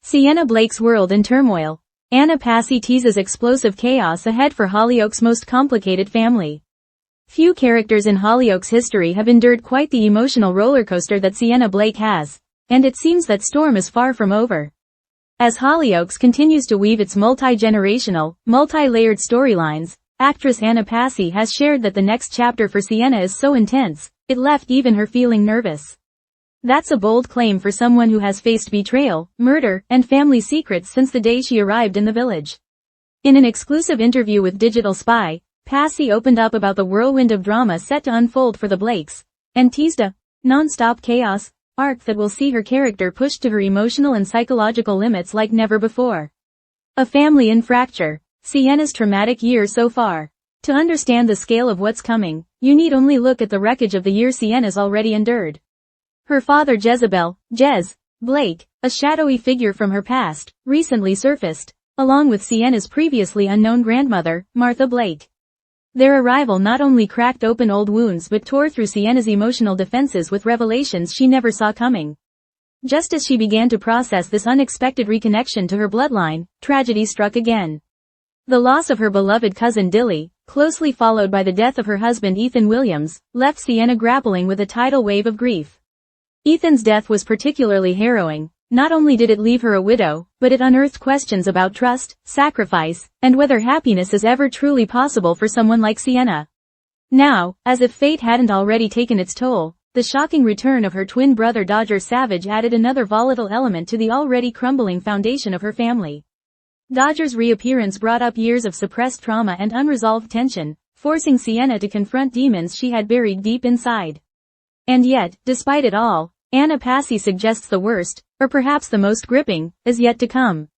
Sienna Blake's world in turmoil. Anna Passey teases explosive chaos ahead for Hollyoaks' most complicated family. Few characters in Hollyoaks' history have endured quite the emotional rollercoaster that Sienna Blake has, and it seems that storm is far from over. As Hollyoaks continues to weave its multi-generational, multi-layered storylines, actress Anna Passey has shared that the next chapter for Sienna is so intense, it left even her feeling nervous. That's a bold claim for someone who has faced betrayal, murder, and family secrets since the day she arrived in the village. In an exclusive interview with Digital Spy, Passey opened up about the whirlwind of drama set to unfold for the Blakes, and teased a non-stop chaos arc that will see her character pushed to her emotional and psychological limits like never before. A family in fracture. Sienna's traumatic year so far. To understand the scale of what's coming, you need only look at the wreckage of the year Sienna's already endured. Her father Jez Blake, a shadowy figure from her past, recently surfaced, along with Sienna's previously unknown grandmother, Martha Blake. Their arrival not only cracked open old wounds but tore through Sienna's emotional defenses with revelations she never saw coming. Just as she began to process this unexpected reconnection to her bloodline, tragedy struck again. The loss of her beloved cousin Dilly, closely followed by the death of her husband Ethan Williams, left Sienna grappling with a tidal wave of grief. Ethan's death was particularly harrowing. Not only did it leave her a widow, but it unearthed questions about trust, sacrifice, and whether happiness is ever truly possible for someone like Sienna. Now, as if fate hadn't already taken its toll, the shocking return of her twin brother Dodger Savage added another volatile element to the already crumbling foundation of her family. Dodger's reappearance brought up years of suppressed trauma and unresolved tension, forcing Sienna to confront demons she had buried deep inside. And yet, despite it all, Anna Passey suggests the worst, or perhaps the most gripping, is yet to come.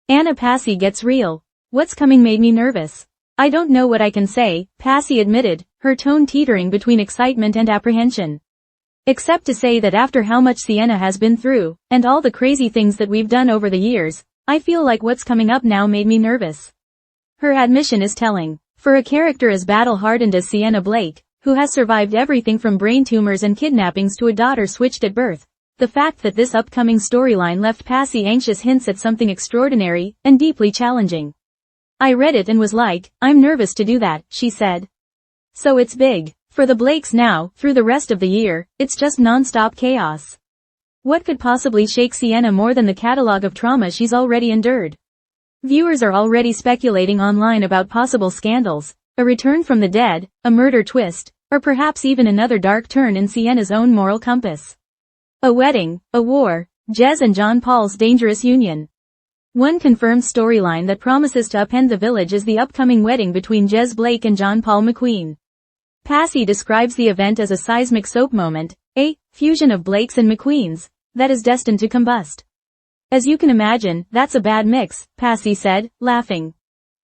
Anna Passey gets real. What's coming made me nervous. I don't know what I can say, Passey admitted, her tone teetering between excitement and apprehension. Except to say that after how much Sienna has been through, and all the crazy things that we've done over the years, I feel like what's coming up now made me nervous. Her admission is telling. For a character as battle-hardened as Sienna Blake, who has survived everything from brain tumors and kidnappings to a daughter switched at birth, the fact that this upcoming storyline left Passey anxious hints at something extraordinary and deeply challenging. I read it and was like, I'm nervous to do that, she said. So it's big. For the Blakes now, through the rest of the year, it's just non-stop chaos. What could possibly shake Sienna more than the catalog of trauma she's already endured? Viewers are already speculating online about possible scandals, a return from the dead, a murder twist, or perhaps even another dark turn in Sienna's own moral compass. A wedding, a war, Jez and John Paul's dangerous union. One confirmed storyline that promises to upend the village is the upcoming wedding between Jez Blake and John Paul McQueen. Passey describes the event as a seismic soap moment, a fusion of Blakes and McQueens, that is destined to combust. As you can imagine, that's a bad mix, Passey said, laughing.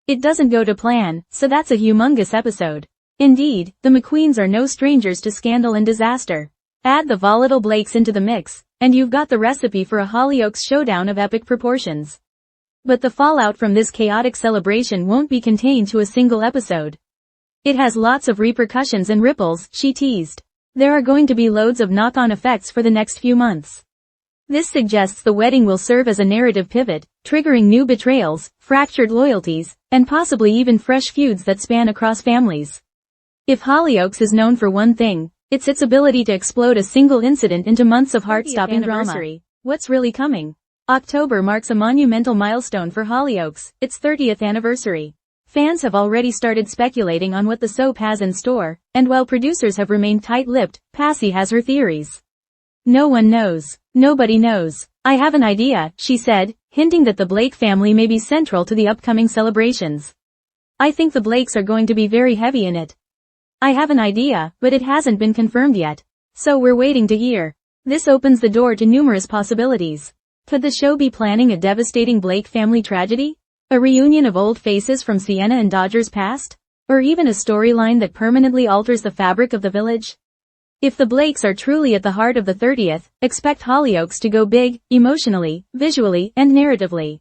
It doesn't go to plan, so that's a humongous episode. Indeed, the McQueens are no strangers to scandal and disaster. Add the volatile Blakes into the mix, and you've got the recipe for a Hollyoaks showdown of epic proportions. But the fallout from this chaotic celebration won't be contained to a single episode. It has lots of repercussions and ripples, she teased. There are going to be loads of knock-on effects for the next few months. This suggests the wedding will serve as a narrative pivot, triggering new betrayals, fractured loyalties, and possibly even fresh feuds that span across families. If Hollyoaks is known for one thing, it's its ability to explode a single incident into months of heart-stopping drama. What's really coming? October marks a monumental milestone for Hollyoaks, its 30th anniversary. Fans have already started speculating on what the soap has in store, and while producers have remained tight-lipped, Passey has her theories. No one knows. Nobody knows. I have an idea, she said, hinting that the Blake family may be central to the upcoming celebrations. I think the Blakes are going to be very heavy in it. I have an idea, but it hasn't been confirmed yet. So we're waiting to hear. This opens the door to numerous possibilities. Could the show be planning a devastating Blake family tragedy? A reunion of old faces from Sienna and Dodger's past? Or even a storyline that permanently alters the fabric of the village? If the Blakes are truly at the heart of the 30th, expect Hollyoaks to go big, emotionally, visually, and narratively.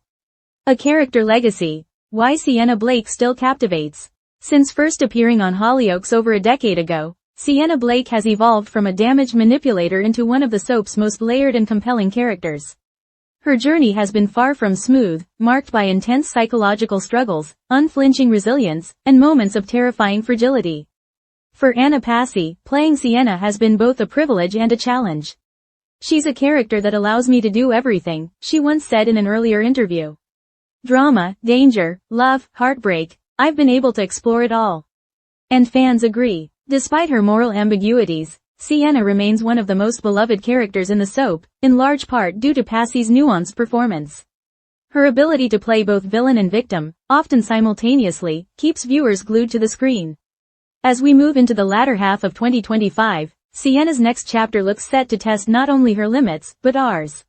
A character legacy. Why Sienna Blake still captivates. Since first appearing on Hollyoaks over a decade ago, Sienna Blake has evolved from a damaged manipulator into one of the soap's most layered and compelling characters. Her journey has been far from smooth, marked by intense psychological struggles, unflinching resilience, and moments of terrifying fragility. For Anna Passey, playing Sienna has been both a privilege and a challenge. "She's a character that allows me to do everything," she once said in an earlier interview. "Drama, danger, love, heartbreak, I've been able to explore it all." And fans agree. Despite her moral ambiguities, Sienna remains one of the most beloved characters in the soap, in large part due to Passey's nuanced performance. Her ability to play both villain and victim, often simultaneously, keeps viewers glued to the screen. As we move into the latter half of 2025, Sienna's next chapter looks set to test not only her limits, but ours.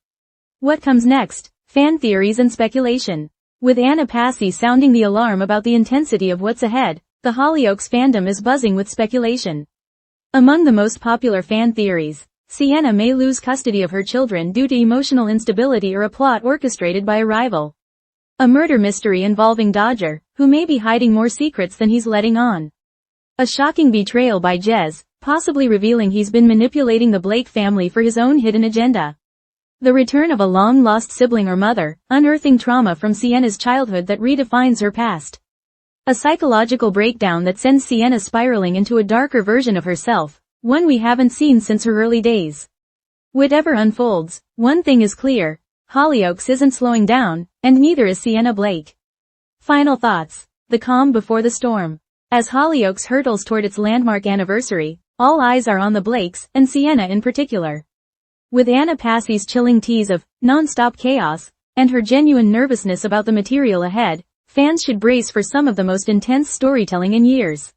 What comes next? Fan theories and speculation. With Anna Passey sounding the alarm about the intensity of what's ahead, the Hollyoaks fandom is buzzing with speculation. Among the most popular fan theories, Sienna may lose custody of her children due to emotional instability or a plot orchestrated by a rival. A murder mystery involving Dodger, who may be hiding more secrets than he's letting on. A shocking betrayal by Jez, possibly revealing he's been manipulating the Blake family for his own hidden agenda. The return of a long-lost sibling or mother, unearthing trauma from Sienna's childhood that redefines her past. A psychological breakdown that sends Sienna spiraling into a darker version of herself, one we haven't seen since her early days. Whatever unfolds, one thing is clear: Hollyoaks isn't slowing down, and neither is Sienna Blake. Final thoughts. The calm before the storm. As Hollyoaks hurtles toward its landmark anniversary, all eyes are on the Blakes, and Sienna in particular. With Anna Passey's chilling tease of non-stop chaos, and her genuine nervousness about the material ahead, fans should brace for some of the most intense storytelling in years.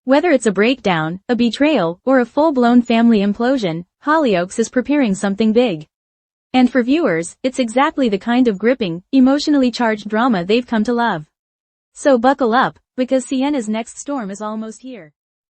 Whether it's a breakdown, a betrayal, or a full-blown family implosion, Hollyoaks is preparing something big. And for viewers, it's exactly the kind of gripping, emotionally charged drama they've come to love. So buckle up, because Sienna's next storm is almost here.